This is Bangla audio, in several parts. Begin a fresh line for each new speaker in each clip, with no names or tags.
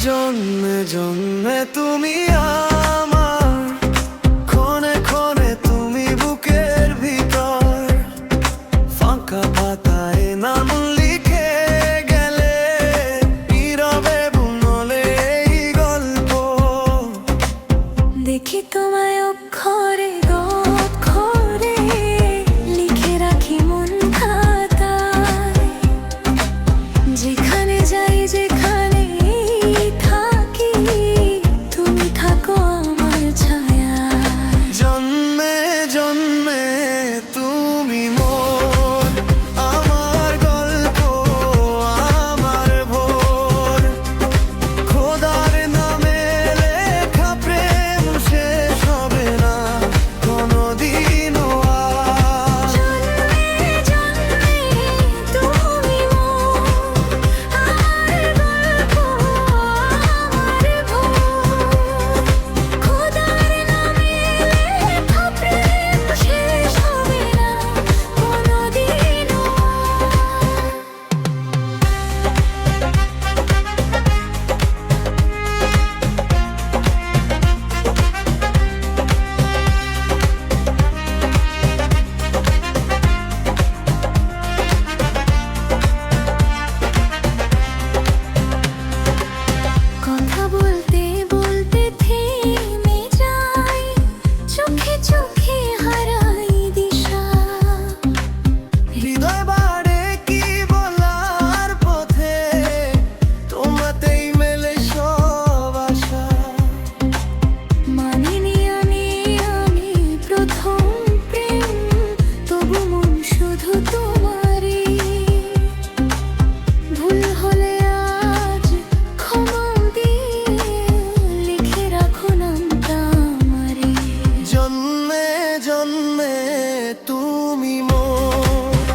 জন্মে জন্মে তুমি আমার, ক্ষণে ক্ষণে তুমি বুকের ভিতর, ফাঁকা পাতায় নাম লিখে গেলে, নীরবে বুনলে এই গল্প।
দেখি তোমায় অক্ষরে অক্ষরে লিখে রাখি মন খাতায়, যেখানে যাই যেখানে থাকি তুমি থাকো আমার ছায়ায়।
জন্মে জন্মে তুমি মোর, আমার গল্প আমার ভোর, খোদার নামে লেখা প্রেম শেষ হবে না কোনোদিনও আর।
জন্মে জন্মে তুমি মোর, আমার গল্প আমার ভোর, খোদার নামে লেখা প্রেম শেষ হবে না কোনোদিনও কথা বলতে বলতে থেমে যাই, চোখে চোখে হারাই দিশা।
হৃদয় বাড়ে কি বলার পথে, তোমাতেই মেলে সব আশা।
মানিনি আমি প্রথম প্রেম, তবু মন শুধু তোমারই। ভুল হলে আজ ক্ষমা দিয়ে লিখে রাখো নামটা আমারই।
জন্মে জন্মে তুমি মোর,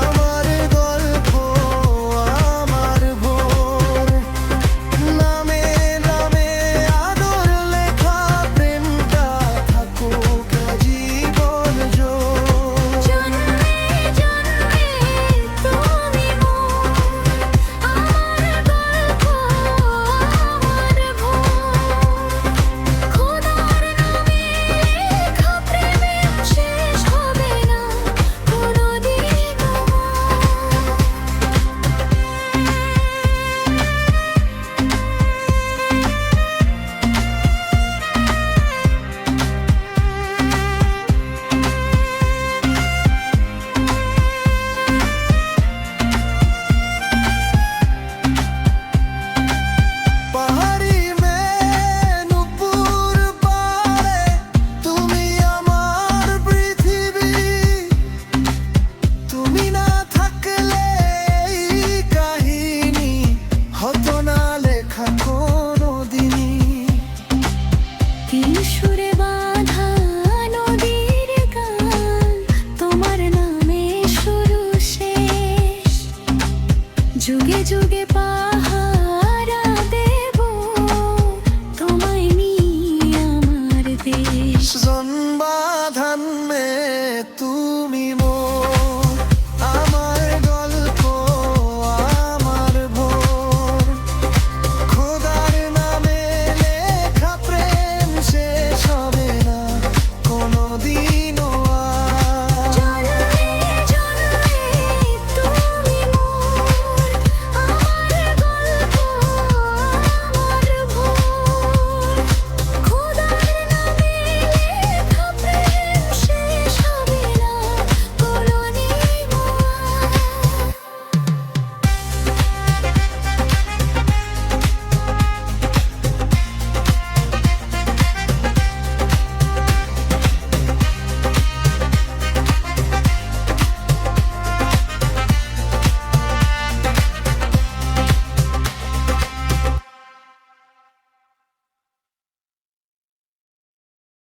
আমার গল্প আমার ভোর, নামে নামে আদর লেখা প্রেমটা থাকুক জীবন জোর।
জন্মে জন্মে তুমি মোর, আমার গল্প আমার ভোর, খোদার নামে লেখা প্রেম শেষ হবে না কোনোদিনও।
পাহাড়ি মেয়ে নুপুর পাড়ে, তুমি আমার পৃথিবী, তুমি না থাকলে এই কাহিনী হতো না লেখা কোনোদিনই।
তিন সুরে বাঁধা নদীর গান, তোমার নামে শুরু শেষ, যুগে যুগে